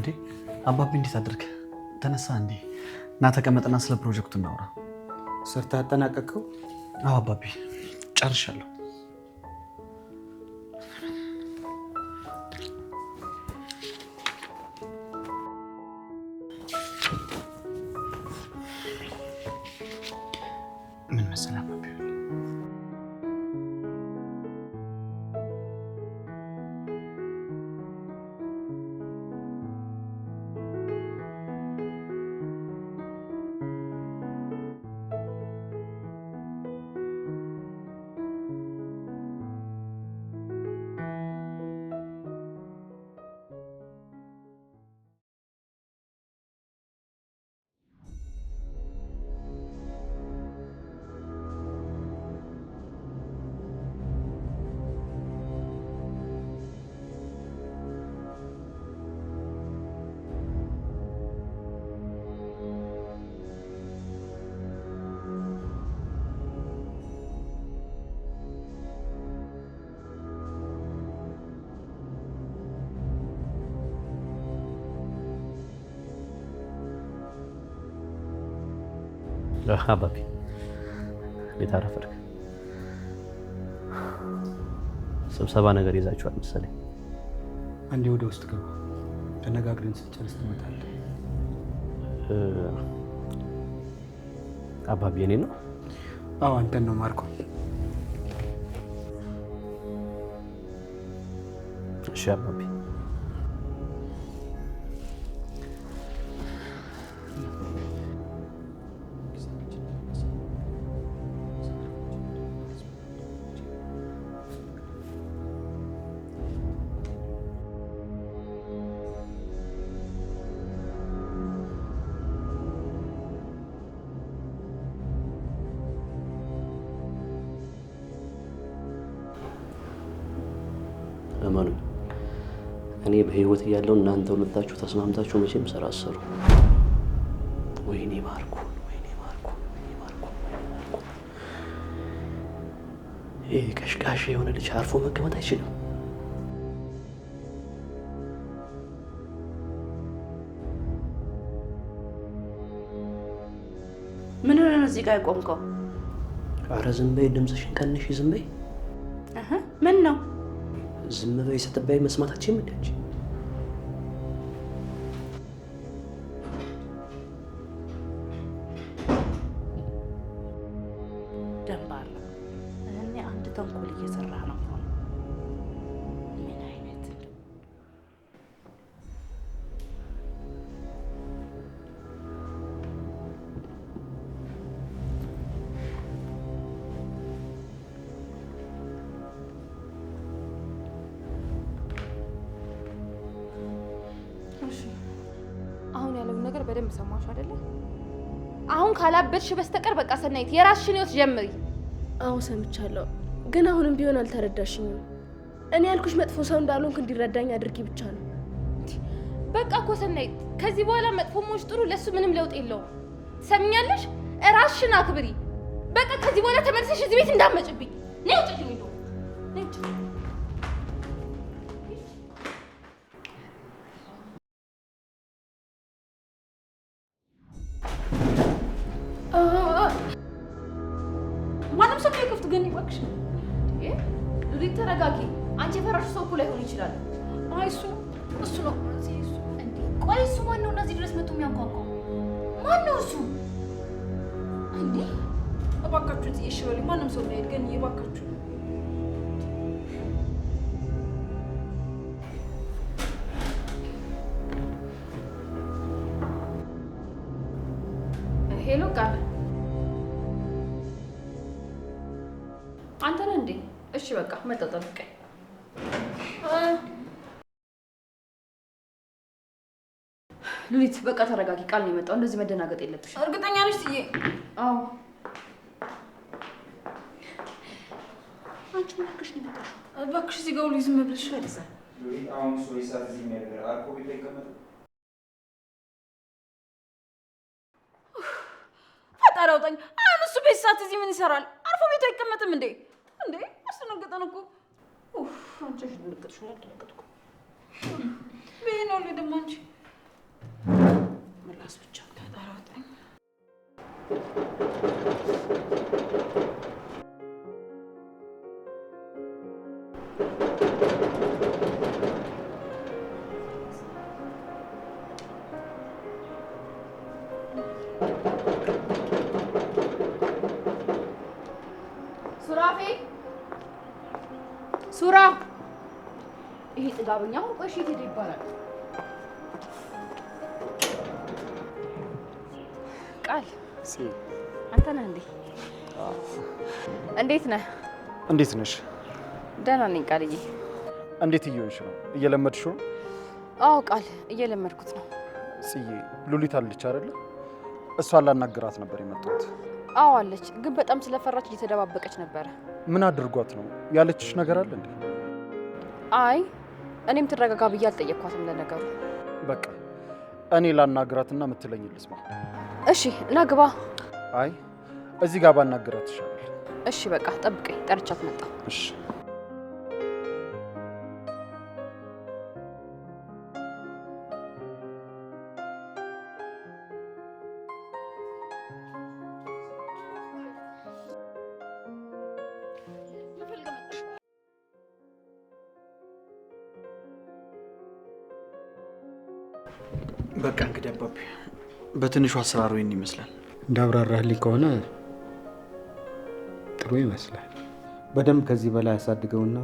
እንዴ አባቢ እንዴት አድርግ ተነሳ እንዴ? እና ተቀመጥና ስለ ፕሮጀክቱ እናውራ። ሰርታ አጠናቀቅከው? አዎ አባቢ ጨርሻለሁ። ምን መሰለህ አባቢ አባቢ እንዴት አረፈድክ? ስብሰባ ነገር ይዛችኋል መሰለኝ። አንዴ ወደ ውስጥ ገባ። ተነጋግረን ስንጨርስ ትመጣለህ። አባቢ እኔ ነው? አዎ አንተን ነው ማርኮ። እሺ አባቢ እመኑ፣ እኔ በህይወት እያለሁ እናንተ ሁለታችሁ ተስማምታችሁ መቼም ስራ አሰሩ። ወይኔ ማርኩን፣ ወይኔ ማርኩን፣ ወይኔ ማርኩን፣ ወይኔ ማርኩን። ይሄ ቀሽቃሽ የሆነ ልጅ አርፎ መቀመጥ አይችልም። ምን ሆነ ነው እዚህ ጋር የቆምከው? አረ ዝም በይ፣ ድምፅሽን ቀንሽ፣ ዝም በይ። ምን ነው? ዝም በይ ስትባይ መስማታችን ምንድነች? ደንባር እኔ አንድ ተንኮል እየሰራ ነው። ምን አይነት አሁን ያለውን ነገር በደንብ ሰማሽ አይደለ? አሁን ካላበድሽ በስተቀር በቃ ሰናይት የራስሽን ህይወት ጀምሪ። አዎ ሰምቻለሁ፣ ግን አሁንም ቢሆን አልተረዳሽኝም። እኔ ያልኩሽ መጥፎ ሰው እንዳልሆንክ እንዲረዳኝ አድርጊ ብቻ ነው። በቃ እኮ ሰናይት ከዚህ በኋላ መጥፎ ሞሽ ጥሩ ለሱ ምንም ለውጥ የለውም። ሰምኛለሽ? ራስሽን አክብሪ። በቃ ከዚህ በኋላ ተመልሰሽ እዚህ ቤት እንዳትመጭብኝ። ነይ ውጭ ልኝ ነው ነይ ውጭ። ማንም ሰው ከፍት ግን ይባክሽ። ሉሊት ተረጋጊ። አንቺ የፈራሽ ሰው እኮ ላይሆን ይችላል። አይ እሱ ነው እሱ። እንዴ ቆይ እሱ ማን ነው? እነዚህ ድረስ መጥቶ የሚያንኳኳው ማን ነው እሱ? እንዴ እባካችሁ እሺ በሉኝ። ማንም ሰው እንዳይሄድ ግን እባካችሁ። ሄሎ ቃል አንተ ነህ እንዴ? እሺ በቃ መጣሁ፣ ጠብቀኝ። ሉሊት በቃ ተረጋጊ። ቃል ነው የመጣው። እንደዚህ መደናገጥ የለብሽም። እርግጠኛ ነሽ ትዬ? አዎ። አንቺ ምን አልከሽ ነው የመጣሽው? እባክሽ እዚህ ጋር ሁሉ ዝም ብለሽ አይደዛ። ሉሊት አሁን ሶሪ ሰዓት እዚህ የሚያደርግ አርኮ ቤት ላይ ይቀመጥ። ፈጣሪ አውጣኝ። አሁን እሱ ቤት ሰዓት እዚህ ምን ይሰራል? አርፎ ቤቱ አይቀመጥም እንዴ? እንዴ አስደነገጠን እኮ። አንቺ ደነገጥሽ ነው? ደነገጥኩ። በይ ነው ደግሞ አንቺ መጨረስ ብቻ ተጣራውጣኝ ሱራ ይሄ ጥጋበኛ አሁን ቆይ እሺ ሄደ ይባላል። ቃል አንተ ነህ እንዴ? እንዴት ነህ? እንዴት ነሽ? ደህና ነኝ ቃልዬ። እንዴት እየሆንሽ ነው? እየለመድሽው ነው? አዎ ቃል እየለመድኩት ነው። ጽዬ ሉሊት አለች አይደለ? እሷን ላናግራት ነበር የመጣሁት። አዎ አለች፣ ግን በጣም ስለፈራች እየተደባበቀች ነበረ። ምን አድርጓት ነው? ያለችሽ ነገር አለ እንዴ? አይ እኔም ትረጋጋ ብዬ አልጠየቅኳትም ለነገሩ። በቃ እኔ ላናግራትና የምትለኝ ልስማ። እሺ ና ግባ። አይ እዚህ ጋር ባናግራት ይሻላል። እሺ በቃ ጠብቀኝ፣ ጠርቻት መጣ። እሺ በቃ እንግዲህ አባቢ በትንሹ አሰራሩ ይህን ይመስላል። እንዳብራራህልኝ ከሆነ ጥሩ ይመስላል። በደንብ ከዚህ በላይ ያሳድገውና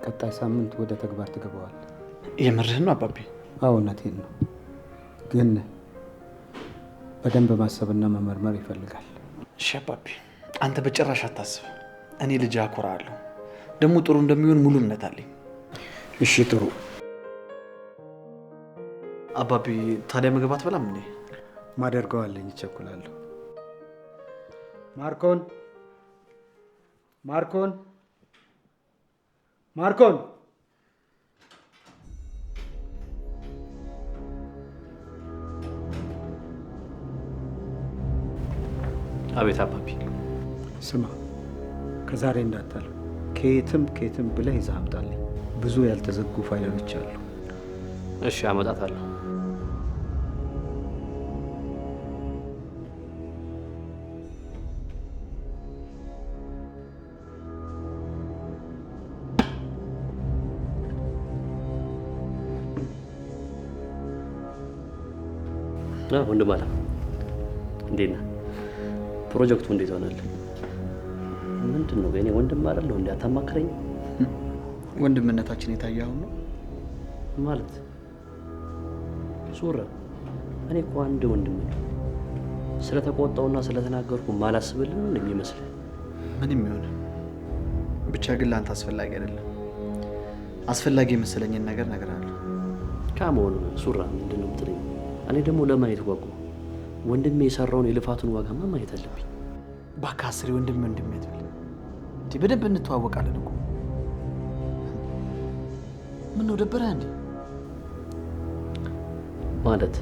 ቀጣይ ሳምንት ወደ ተግባር ትገባዋል። የምርህን ነው አባቢ? አዎ እውነቴን ነው፣ ግን በደንብ ማሰብና መመርመር ይፈልጋል። እሺ አባቢ አንተ በጭራሽ አታስብ። እኔ ልጅ አኮራለሁ። ደግሞ ጥሩ እንደሚሆን ሙሉ እምነት አለኝ። እሺ ጥሩ አባቢ። ታዲያ ምግብ አትበላም እንዴ? ማደርገዋለኝ፣ ይቸኩላለሁ። ማርኮን ማርኮን ማርኮን! አቤት አባቢ። ስማ፣ ከዛሬ እንዳታለው ከየትም ብለህ ይዘህ አምጣልኝ። ብዙ ያልተዘጉ ፋይሎች አሉ። እሺ አመጣታለሁ። ወንድም አለ እንዴት ነህ? ፕሮጀክቱ እንዴት ሆናል? ምንድን ነው እኔ ወንድም አይደለሁ እንዴ? አታማክረኝ? ወንድምነታችን የታየ አሁን ነው ማለት ሱራ። እኔ እኮ አንድ ወንድም ነኝ። ስለተቆጣውና ስለተናገርኩ ማላስብልህ ነው እንደሚመስልህ? ምንም ይሁን ብቻ ግን ለአንተ አስፈላጊ አይደለም። አስፈላጊ የመሰለኝን ነገር እነግርሃለሁ። ካሞን ሱራ፣ ምንድን ነው የምትለኝ? እኔ ደግሞ ለማየት ጓጓ። ወንድሜ የሰራውን የልፋቱን ዋጋማ ማየት አለብኝ። እባክህ አስሬ ወንድሜ አትበል። በደንብ እንተዋወቃለን እኮ። ምነው ደበረህ እንዴ? ማለት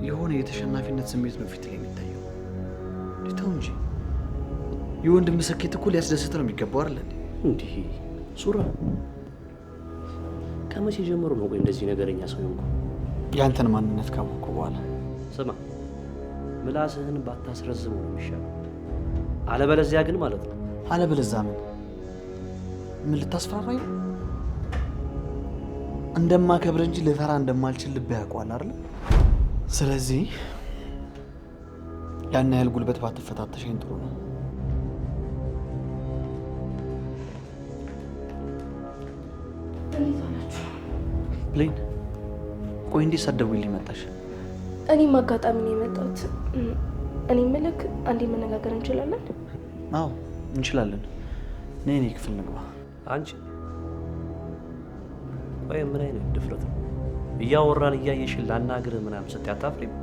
የሆነ የተሸናፊነት ስሜት ነው ፊት ላይ የሚታየው። ተው እንጂ የወንድም ስኬት እኮ ሊያስደስት ነው የሚገባው አይደል እንዴ? እንዲህ ሱራ፣ ከመቼ ጀምሮ ነው ቆይ እንደዚህ ነገረኛ ሰው ሆንኩ? ያንተን ማንነት ካወቅኩ በኋላ። ስማ፣ ምላስህን ባታስረዝመው ነው የሚሻለው። አለበለዚያ ግን ማለት ነው። አለበለዚያ ምን ልታስፈራራኝ? እንደማከብር እንጂ ልፈራ እንደማልችል ልብ ያውቀዋል አይደል? ስለዚህ ያን ያህል ጉልበት ባትፈታተሸኝ ጥሩ ነው። ብሌን፣ ቆይ እንዴት ሳትደውይልኝ መጣሽ? እኔም አጋጣሚ ነው የመጣሁት። እኔ ምልክ አንዴ መነጋገር እንችላለን? አዎ እንችላለን። ነይ እኔ ክፍል ንግባ። አንቺ ወይ ምን አይነት ድፍረት ነው? እያወራን እያየሽን ላናግርህ ምናምን ስትይ አታፍሪም?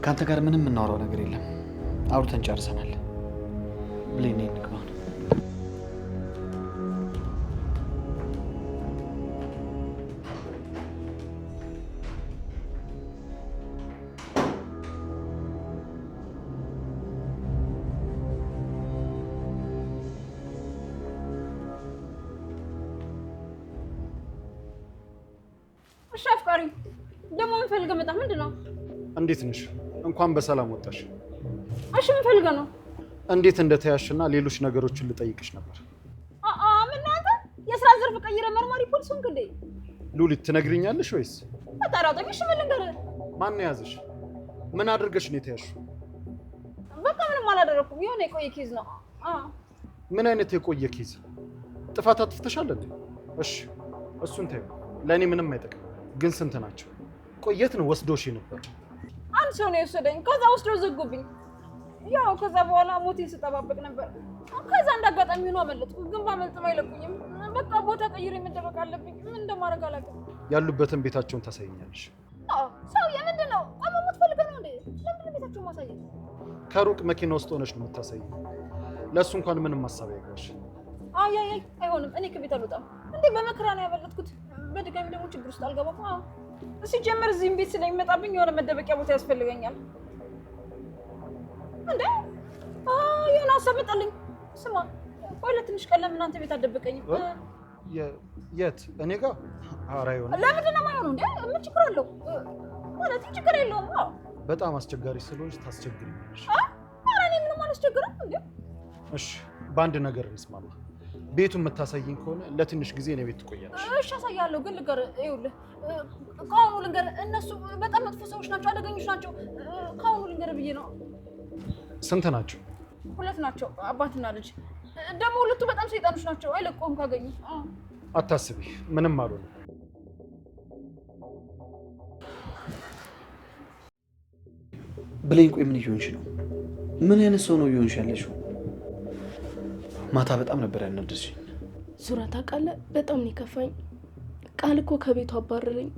ከአንተ ጋር ምንም የምናወራው ነገር የለም። አውርተን ጨርሰናል። ብሌን ነይ ንግባ። እሺ አፍቃሪ፣ ደግሞ ምን ፈልገህ መጣህ? ምንድን ነው? እንዴት ነሽ? እንኳን በሰላም ወጣሽ። እሺ ምን ፈልገህ ነው? እንዴት እንደተያሽና ሌሎች ነገሮችን ልጠይቅሽ ነበር። ምን አንተ የስራ ዘርፍ ቀይረ መርማሪ ፖሊስ ሆንክ እንዴ? ሉሊት ትነግሪኛለሽ ወይስ? አጣራጠኝ። እሺ ምን ልንገርህ? ማን ያዘሽ? ምን አድርገሽ ነው የተያሽው? በቃ ምንም አላደረኩም። የሆነ የቆየ ኬዝ ነው። ምን አይነት የቆየ ኬዝ? ጥፋት አጥፍተሻል እንዴ? እሺ እሱን ተይው፣ ለእኔ ምንም አይጠቅም። ግን ስንት ናቸው? ቆየት ነው ወስዶሽ ነበር? አንድ ሰው ነው የወሰደኝ። ከዛ ወስዶ ዘጉብኝ። ያው ከዛ በኋላ ሞቴን ስጠባበቅ ነበር። ከዛ እንዳጋጣሚ ሆኖ አመለጥኩ። ግን ባመልጥም አይለቁኝም። በቃ ቦታ ቀይሬ መደበቅ አለብኝ። ምን እንደማደርግ አላውቅም። ያሉበትን ቤታቸውን ታሳይኛለሽ? ሰውዬ ምንድን ነው? መሞት ፈልገህ ነው እንዴ? ለምንድን ነው ቤታቸውን ማሳየት? ከሩቅ መኪና ውስጥ ሆነሽ ነው የምታሳይኝ። ለእሱ እንኳን ምንም ሀሳብ አይገባሽ። አይ አይሆንም። እኔ ከቤት አልወጣም። እንዴ በመከራ ነው ያመለጥኩት። በድጋሚ ደግሞ ችግር ውስጥ አልገባም። ሲጀመር እዚህም ቤት ስለሚመጣብኝ የሆነ መደበቂያ ቦታ ያስፈልገኛል። እንዴ የሆነ ሀሳብ መጣልኝ። ስማ ቆይ ለትንሽ ቀን ለምን አንተ ቤት አትደብቀኝም? የት? እኔ ጋር? ኧረ አይሆንም። ለምንድን ነው የማይሆነው? እንዴ ምን ችግር አለው? ማለት ችግር የለውም። በጣም አስቸጋሪ ስለሆንሽ ታስቸግሪኛለሽ። ኧረ እኔ ምንም አላስቸግርም። እንዴ እሺ በአንድ ነገር እንስማማ። ቤቱን የምታሳይኝ ከሆነ ለትንሽ ጊዜ እኔ ቤት ትቆያለሽ። እሺ አሳያለሁ። ግን ልንገርህ፣ ይኸውልህ ከአሁኑ ልንገርህ፣ እነሱ በጣም መጥፎ ሰዎች ናቸው፣ አደገኞች ናቸው። ከአሁኑ ልንገርህ ብዬ ነው። ስንት ናቸው? 2 ናቸው፣ አባትና ልጅ። ደግሞ ሁለቱ በጣም ሰይጣኖች ናቸው፣ አይለቁም ካገኙ። አታስቢ፣ ምንም አልሆነም። ብሌን ቆይ ምን እየሆንሽ ነው? ምን አይነት ሰው ነው እየሆንሽ ያለሽው? ማታ በጣም ነበር ያናደድሽኝ። ሱራ ታውቃለህ፣ በጣም ነው የከፋኝ። ቃል እኮ ከቤቱ አባረረኝ።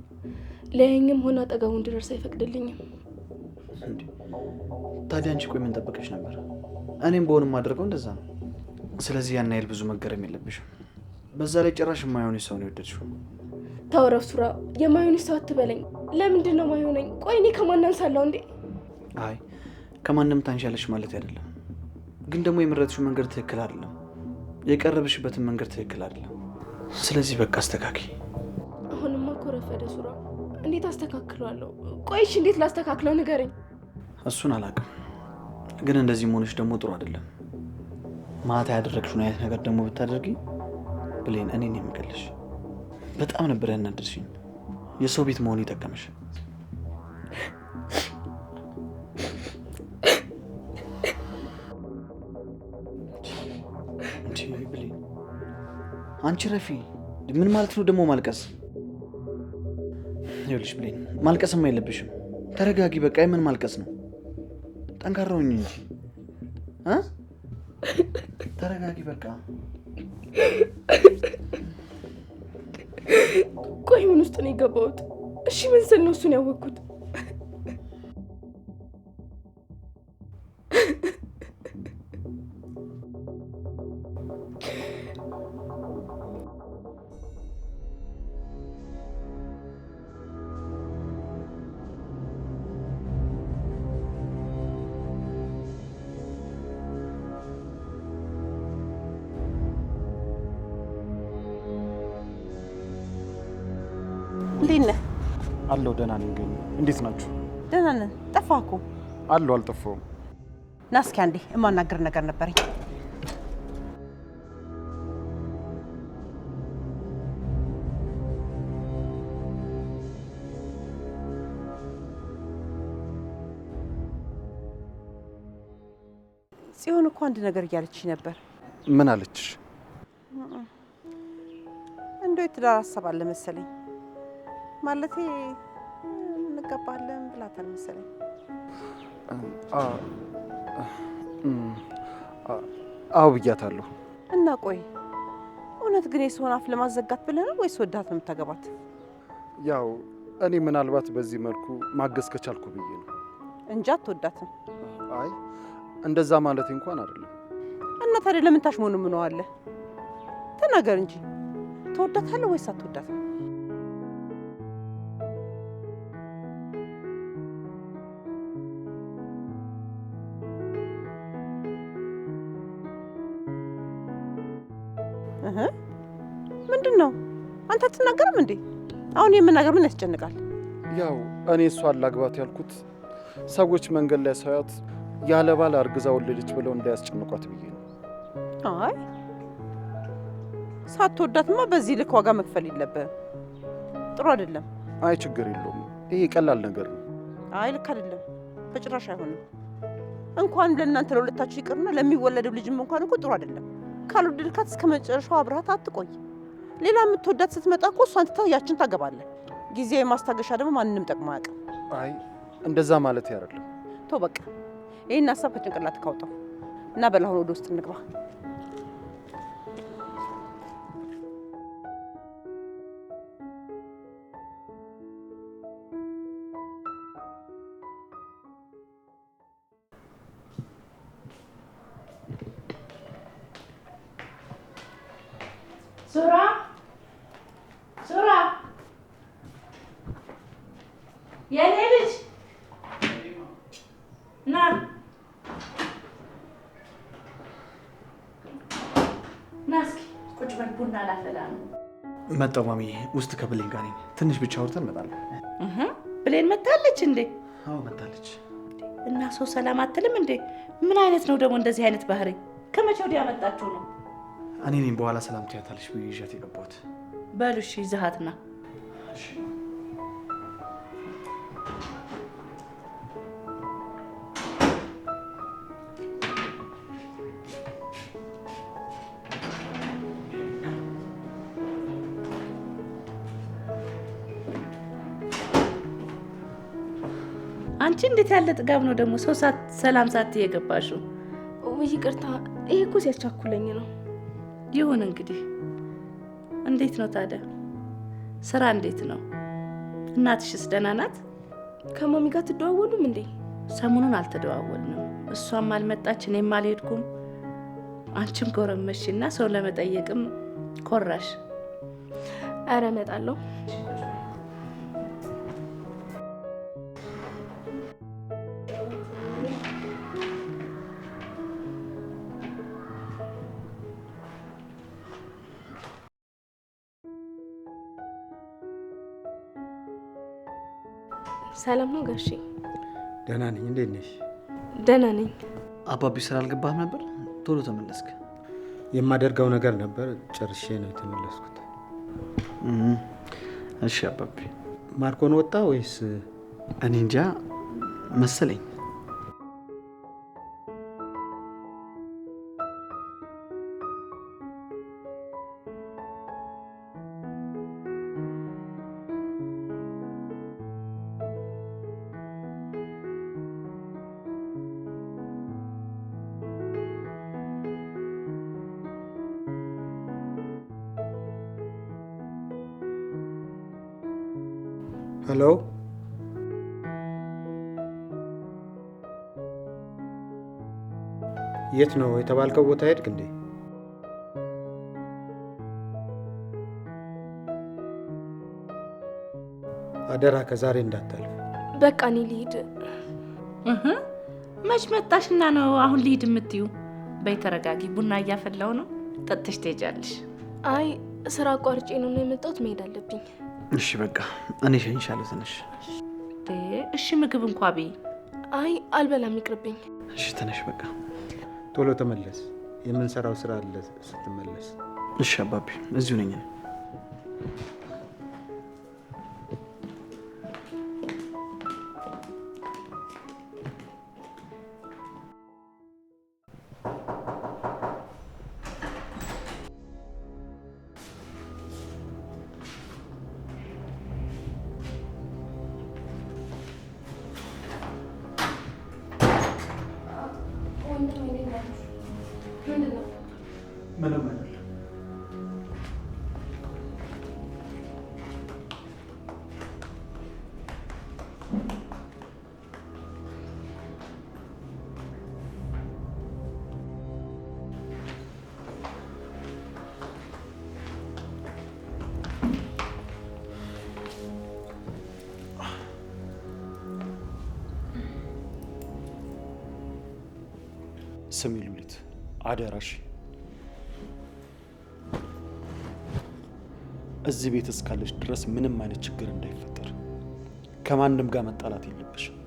ለያኝም ሆነ አጠገቡ እንድደርስ አይፈቅድልኝም። ታዲያ አንቺ ቆይ ምን ጠበቀሽ ነበር? እኔም በሆንም አድርገው እንደዛ ነው። ስለዚህ ያን ያህል ብዙ መገረም የለብሽም። በዛ ላይ ጭራሽ የማይሆንሽ ሰው ነው የወደድሽው። ታወረፍ ሱራ፣ የማይሆንሽ ሰው አትበለኝ። ለምንድን ነው ማይሆነኝ? ቆይ እኔ ከማን አንሳለሁ እንዴ? አይ ከማንም ታንሻለሽ ማለት አይደለም፣ ግን ደግሞ የመረጥሽው መንገድ ትክክል አይደለም። የቀረብሽበትን መንገድ ትክክል አይደለም። ስለዚህ በቃ አስተካኪ። አሁንማ እኮ ረፈደ ሱራ። እንዴት አስተካክለዋለሁ? ቆይሽ እንዴት ላስተካክለው ንገረኝ። እሱን አላውቅም፣ ግን እንደዚህ መሆንሽ ደግሞ ጥሩ አይደለም። ማታ ያደረግሽውን አይነት ነገር ደግሞ ብታደርጊ ብሌን እኔን የምገልሽ። በጣም ነበር ያናደድሽኝ። የሰው ቤት መሆን ይጠቀምሽ። ብሌን አንቺ ረፊ፣ ምን ማለት ነው ደግሞ ማልቀስ? ይኸውልሽ ብሌን ማልቀስም አይለብሽም። ተረጋጊ በቃ። ምን ማልቀስ ነው? ጠንካራ ሁኚ እንጂ ተረጋጊ በቃ። ቆይ ምን ውስጥ ነው የገባሁት? እሺ ምን ስል ነው እሱን ያወቅኩት? እንዴት ነህ? አለሁ ደህና ነኝ። ግን እንዴት ናችሁ? ደህና ነን። ጠፋህ እኮ። አለሁ አልጠፋሁም። ና እስኪ አንዴ የማናግር ነገር ነበረኝ። ጽዮን እኮ አንድ ነገር እያለችኝ ነበር። ምን አለችሽ? እንደው የትዳር ሀሳብ አለ መሰለኝ። ማለቴ እንገባለን ብላታል መሰለኝ። አዎ ብያታለሁ። እና ቆይ እውነት ግን የሰውን አፍ ለማዘጋት ብለህ ነው ወይስ ወዳት ነው የምታገባት? ያው እኔ ምናልባት በዚህ መልኩ ማገዝ ከቻልኩ ብዬ ነው እንጂ አትወዳትም። አይ እንደዛ ማለት እንኳን አይደለም። እና ታዲያ ለምን ታሽሞንምነዋለህ? ተናገር እንጂ ትወዳታለህ ወይስ አትወዳትም? ምንድን ነው አንተ አትናገርም እንዴ? አሁን የምናገር ምን ያስጨንቃል? ያው እኔ እሷን ላግባት ያልኩት ሰዎች መንገድ ላይ ሳያት ያለ ባል አርግዛ ወለደች ብለው እንዳያስጨንቋት ብዬ ነው። አይ ሳትወዳትማ በዚህ ልክ ዋጋ መክፈል የለብህም። ጥሩ አይደለም። አይ ችግር የለውም፣ ይሄ ቀላል ነገር ነው። አይ ልክ አይደለም፣ በጭራሽ አይሆንም። እንኳን ለእናንተ ለሁለታችሁ ይቅርና ለሚወለደው ልጅም እንኳን እኮ ጥሩ አይደለም። ካልወደድካት እስከ መጨረሻው አብረሃት አትቆይ። ሌላ የምትወዳት ስትመጣ እኮ እሷን ትተህ ያችን ታገባለህ። ጊዜያዊ ማስታገሻ ደግሞ ማንንም ጠቅሞ አያውቅም። አይ እንደዛ ማለት አይደለም። ተው በቃ ይህን ሀሳብ ከጭንቅላት ካውጣው እና በላሁን ወደ ውስጥ እንግባ። ሱራ የኔ ልጅ ና እስኪ ቁጭ በል፣ ቡና ላፈላ ነው። መጣሁ ማሚዬ፣ ውስጥ ከብሌን ጋር ነኝ። ትንሽ ብቻ አውርተን እመጣለሁ። ብሌን መታለች እንዴ? አዎ መታለች። እና ሰው ሰላም አትልም እንዴ? ምን አይነት ነው ደግሞ እንደዚህ አይነት ባህሪ? ከመቼ ወዲያ ያመጣችሁ ነው? እኔ ነኝ በኋላ ሰላም ትያታለሽ ብዬ ይዣት የገባሁት። በሉ እሺ፣ ይዘሃት ና። አንቺ እንዴት ያለ ጥጋብ ነው ደግሞ ሰው ሰላም ሳትይ የገባሽው? ይቅርታ፣ ይሄ እኮ ሲያስቻኩለኝ ነው። ይሁን እንግዲህ። እንዴት ነው ታዲያ ስራ እንዴት ነው? እናትሽስ ደህና ናት? ከማሚ ጋር ትደዋወሉም እንዴ? ሰሞኑን አልተደዋወልንም። እሷም አልመጣች፣ እኔም አልሄድኩም። አንቺም ጎረመሽና ሰው ለመጠየቅም ኮራሽ። ኧረ እመጣለሁ። ሰላም ነው ጋሼ? ደህና ነኝ። እንዴት ነሽ? ደህና ነኝ። አባቢ ስራ አልገባህም ነበር? ቶሎ ተመለስክ? የማደርገው ነገር ነበር፣ ጨርሼ ነው የተመለስኩት። እሺ አባቢ። ማርኮን ወጣ ወይስ? እኔ እንጃ መሰለኝ። ሄሎ፣ የት ነው የተባልከው ቦታ ሄድክ እንዴ? አደራ ከዛሬ እንዳታልፍ። በቃ እኔ ልሂድ። መች መጣሽና ነው አሁን ልሂድ የምትዩ? በይ ተረጋጊ፣ ቡና እያፈላው ነው፣ ጠጥተሽ ትሄጃለሽ። አይ ስራ አቋርጬ ነው የመጣሁት፣ መሄድ አለብኝ። እሺ በቃ እኔ እሸኝሻለሁ። ትንሽ እሺ ምግብ እንኳ ብይ። አይ አልበላም፣ ይቅርብኝ። እሺ ተነሽ በቃ። ቶሎ ተመለስ፣ የምንሰራው ስራ አለ ስትመለስ። እሺ አባቢ፣ እዚሁ ነኝ። ምንም አይደለም። ስሚ ሉሊት፣ አደራሽ እዚህ ቤት እስካለች ድረስ ምንም አይነት ችግር እንዳይፈጠር፣ ከማንም ጋር መጣላት የለብሽም።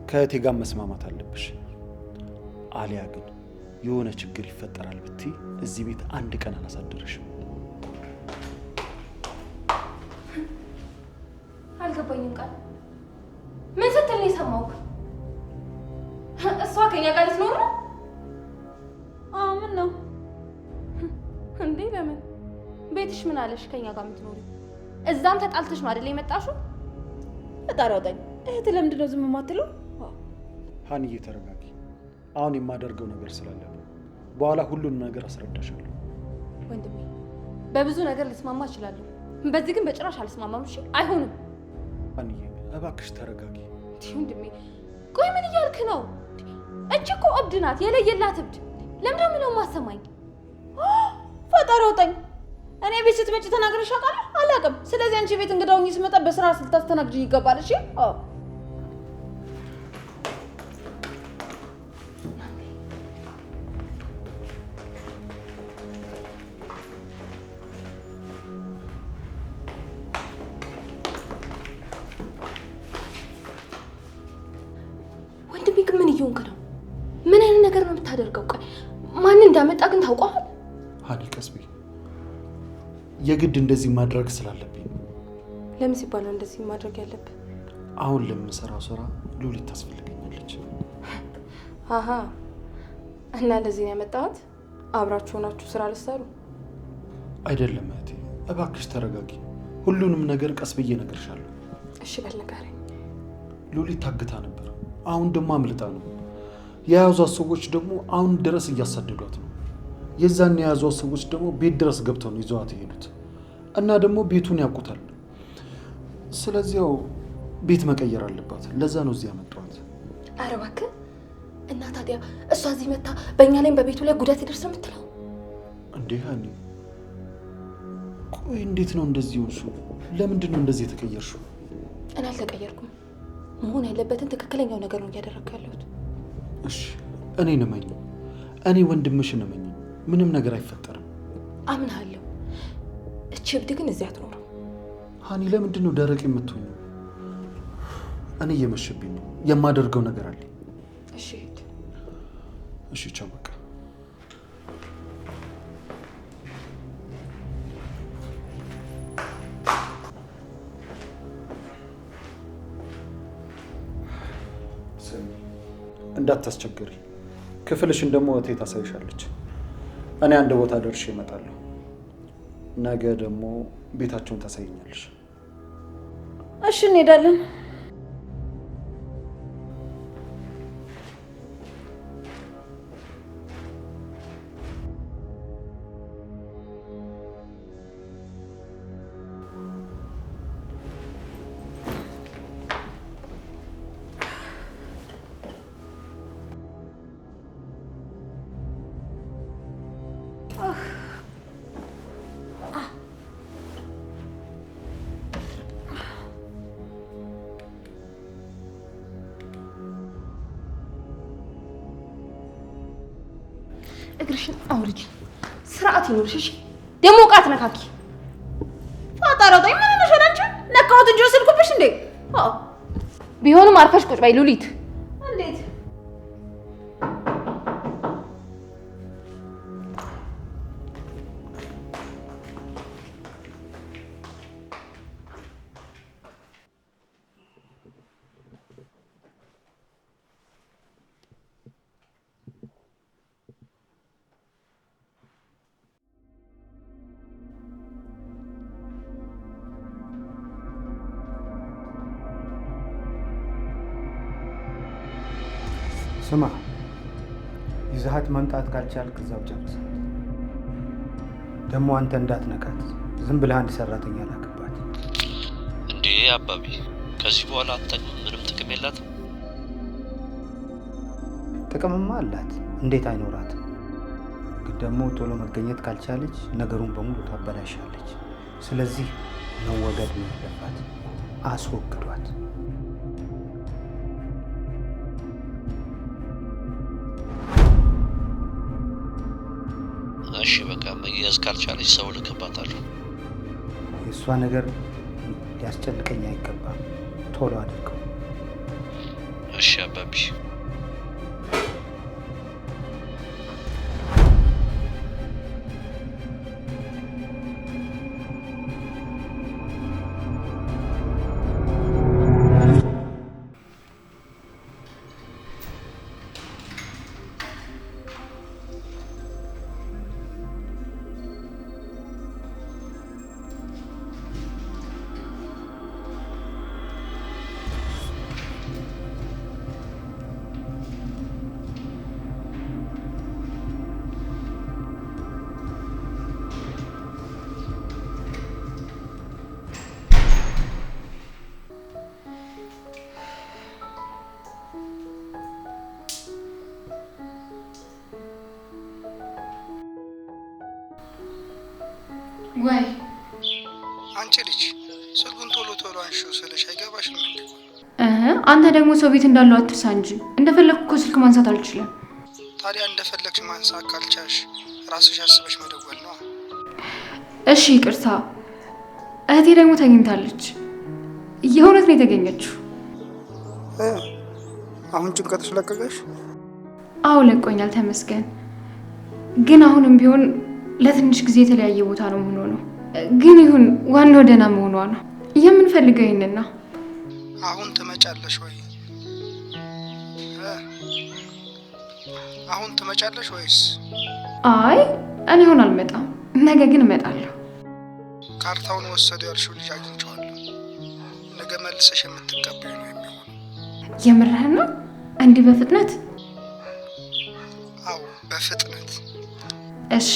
ከእቴ ጋር መስማማት አለብሽ። አሊያ ግን የሆነ ችግር ይፈጠራል ብትይ እዚህ ቤት አንድ ቀን አላሳድርሽም። አልገባኝም። ቃል ምን ስትል ነው የሰማሁህ? እሷ ከኛ ጋር ልትኖር ነው? ምን ነው እንዴ? ለምን? ቤትሽ ምን አለሽ? ከኛ ጋር የምትኖሪ እዛም ተጣልተሽ ነው አይደል የመጣሽው? ፈጣሪ አውጣኝ። እህት ለምንድን ነው ዝም የማትለው? ሀኒዬ ተረጋጊ። አሁን የማደርገው ነገር ስላለ በኋላ ሁሉንም ነገር አስረዳሻለሁ። ወንድሜ በብዙ ነገር ልስማማ እችላለሁ፣ በዚህ ግን በጭራሽ አልስማማም። እሺ አይሆንም። ሀኒዬ እባክሽ ተረጋጊ። ወንድሜ ቆይ ምን እያልክ ነው? እቺ እኮ እብድ ናት፣ የለየላት እብድ። ለምንድን ነው የማሰማኝ? ፈጣሪ አውጣኝ። እኔ ቤት ስትመጪ ተናግረሽ አውቃለሁ? አላውቅም። ስለዚህ አንቺ ቤት እንግዳ ሆኜ ስመጣ በስራ ልታስተናግጂኝ ይገባል። እሺ ወንድሜ ግን ምን እየሆንክ ነው? ምን አይነት ነገር ነው የምታደርገው? ቆይ ማን እንዳመጣ ግን ታውቀዋል? ሀኒ ቀስ በይ። የግድ እንደዚህ ማድረግ ስላለብኝ። ለምን ሲባል ነው እንደዚህ ማድረግ ያለብህ? አሁን ለምሰራው ስራ ሉሊት ታስፈልገኛለች። አሃ እና ለዚህ ነው ያመጣሁት? አብራችሁ ሆናችሁ ስራ ልትሰሩ? አይደለም እህቴ፣ እባክሽ ተረጋጊ። ሁሉንም ነገር ቀስ ብዬ እነግርሻለሁ። እሺ በል ንገረኝ። ሉሊት ታግታ ነበር፣ አሁን ደግሞ አምልጣ ነው። የያዟት ሰዎች ደግሞ አሁን ድረስ እያሳደዷት ነው። የዛን የያዟት ሰዎች ደግሞ ቤት ድረስ ገብተው ነው ይዘዋት የሄዱት እና ደግሞ ቤቱን ያውቁታል። ስለዚህ ያው ቤት መቀየር አለባት። ለዛ ነው እዚህ ያመጣኋት። ኧረ እባክህ። እና ታዲያ እሷ እዚህ መታ በእኛ ላይም በቤቱ ላይ ጉዳት ይደርስ የምትለው እንዴ? ሀኒ ቆይ እንዴት ነው እንደዚህ ሆንሽው? ለምንድን ነው እንደዚህ የተቀየርሽው? እኔ አልተቀየርኩም። መሆን ያለበትን ትክክለኛው ነገር ነው እያደረግኩ ያለሁት። እሺ እኔን እመኝ፣ እኔ ወንድምሽን እመኝ። ምንም ነገር አይፈጠርም። አምናለሁ። እቺ እብድ ግን እዚህ አትኖርም። ሀኒ ለምንድን ነው ደረቅ የምትሆኚው? እኔ እየመሸብኝ ነው፣ የማደርገው ነገር አለ። እሺ ሂድ። እሺ ቻው በቃ። እንዳታስቸግሪ። ክፍልሽን ደግሞ እቴ ታሳይሻለች። እኔ አንድ ቦታ ደርሼ እመጣለሁ። ነገ ደግሞ ቤታቸውን ታሳይኛለሽ። እሺ እንሄዳለን። እግርሽን አውርጂ። ስርዓት ይኖርሽ እሺ። ደግሞ ዕቃ አትነካኪ። ፈጣሪ አውጣኝ። ምን ሆነሻል አንቺ? ነካሁት እንጂ ወሰድኩብሽ እንዴ? ቢሆንም አርፈሽ ቁጭ በይ ሉሊት። እንዴት? ስማ፣ ይዘሃት መምጣት ካልቻልክ እዛው ጨርሳት። ደግሞ አንተ እንዳትነካት፣ ዝም ብለህ አንድ ሰራተኛ ላክባት። እንዴ አባቢ፣ ከዚህ በኋላ አትጠቅም? ምንም ጥቅም የላትም። ጥቅምማ አላት፣ እንዴት አይኖራትም? ግን ደግሞ ቶሎ መገኘት ካልቻለች ነገሩን በሙሉ ታበላሻለች። ስለዚህ መወገድ ነው ያለባት። አስወግዷት። እሺ በቃ መያዝ ካልቻለች ሰው ልክባታለሁ። የእሷ ነገር ሊያስጨንቀኝ አይገባም። ቶሎ አድርገው። እሺ አባ ገባብሽ? ወይ አንቺ ልጅ ስልኩን ቶሎ ቶሎ አንሺው ስልሽ አይገባሽም እንዴ? አንተ ደግሞ ሰው ቤት እንዳለው አትርሳ እንጂ እንደፈለግኩ እኮ ስልክ ማንሳት አልችልም። ታዲያ እንደፈለግሽ ማንሳት ካልቻልሽ ራስሽ አስበሽ መደወል ነው። እሺ ይቅርታ። እህቴ ደግሞ ተገኝታለች። የእውነት ነው የተገኘችው? አሁን ጭንቀትሽ ለቀቀሽ? አዎ ለቆኛል፣ ተመስገን። ግን አሁንም ቢሆን ለትንሽ ጊዜ የተለያየ ቦታ ነው መሆኑ ነው። ግን ይሁን፣ ዋናው ደህና መሆኗ ነው የምንፈልገው። ይሄንን ነው። አሁን ትመጫለሽ ወይ? አሁን ትመጫለሽ ወይስ? አይ እኔ አሁን አልመጣም፣ ነገ ግን እመጣለሁ። ካርታውን ወሰዱ ያልሽው ልጅ አግኝቼዋለሁ። ነገ መልሰሽ የምትቀበዩ ነው የሚሆነው። የምርህን ነው? እንዲህ በፍጥነት? አዎ በፍጥነት። እሺ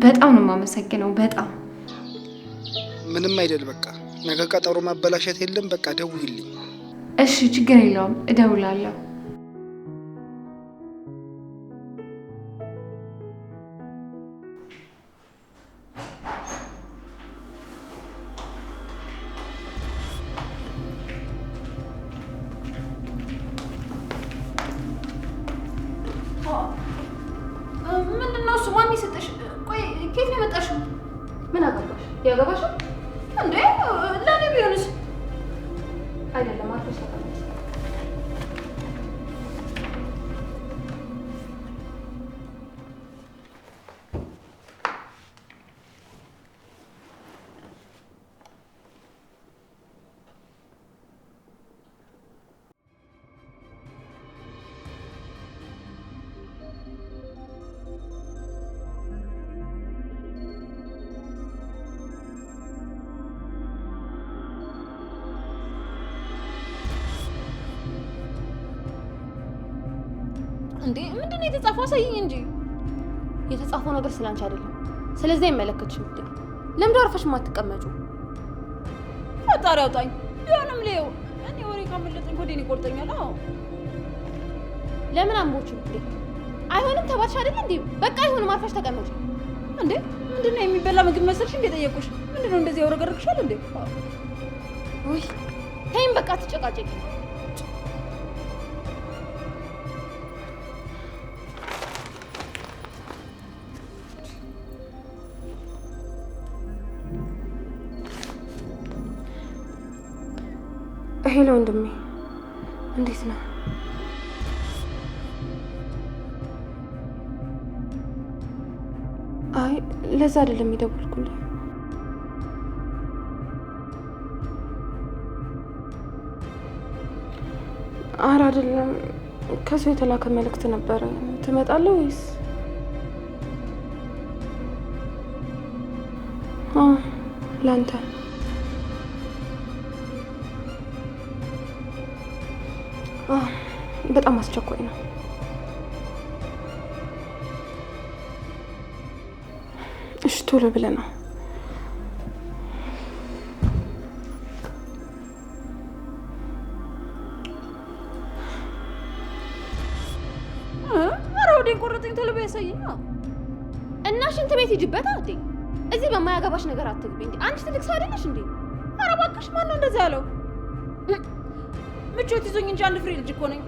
በጣም ነው የማመሰግነው። በጣም ምንም አይደል። በቃ ነገ ቀጠሮ ማበላሸት የለም። በቃ ደውይልኝ። እሺ ችግር የለውም፣ እደውላለሁ። ምንድነው እሱ? ማን ይሰጥሽ? ቆይ ከየት ነው የመጣሽው? ምን አገባሽ? ያገባሽ እንዴ? ለኔ ቢሆንስ? አይደለም አትሽ ተቀመጥ። እንዴ ምንድነው የተጻፈው? አሳይኝ እንጂ። የተጻፈው ነገር ስላንቺ አይደለም፣ ስለዚህ አይመለከትሽም። እንዴ ለምን አርፈሽ ማትቀመጪው? ፈጣሪ አውጣኝ። ቢሆንም ሌው እኔ ወሬ ካመለጠኝ ሆዴን ይቆርጠኛል። አዎ ለምን አንቦቹ? እንዴ አይሆንም ተባልሽ አይደል እንዴ? በቃ አይሆንም፣ አርፈሽ ተቀመጪ። እንዴ ምንድነው የሚበላ ምግብ መሰልሽ እንዴ ጠየቁሽ? ምንድነው እንደዚህ ያወረገረግሻል እንዴ? ውይ ተይም በቃ ትጨቃጨቂ። ሄሎ ወንድሜ፣ እንዴት ነህ? አይ ለዛ አይደለም የደወልኩልህ። ኧረ አይደለም፣ ከሰው የተላከ መልእክት ነበረ። ትመጣለህ ወይስ? ለአንተ በጣም አስቸኳይ ነው። እሺ ቶሎ ብለህ ነው። ኧረ ወዴን ቆረጠኝ። ቶሎ በይ ያሳየኝ። እና ሽንት ቤት ሂጂበት። አውጤ እዚህ በማያገባሽ ነገር አትግቢ። እንዴ አንቺ ትልቅ ሰው አይደለሽ እንዴ? ኧረ እባክሽ ማን ነው እንደዛ ያለው? ምቾት ይዞኝ እንጂ አንድ ፍሬ ልጅ እኮ ነኝ።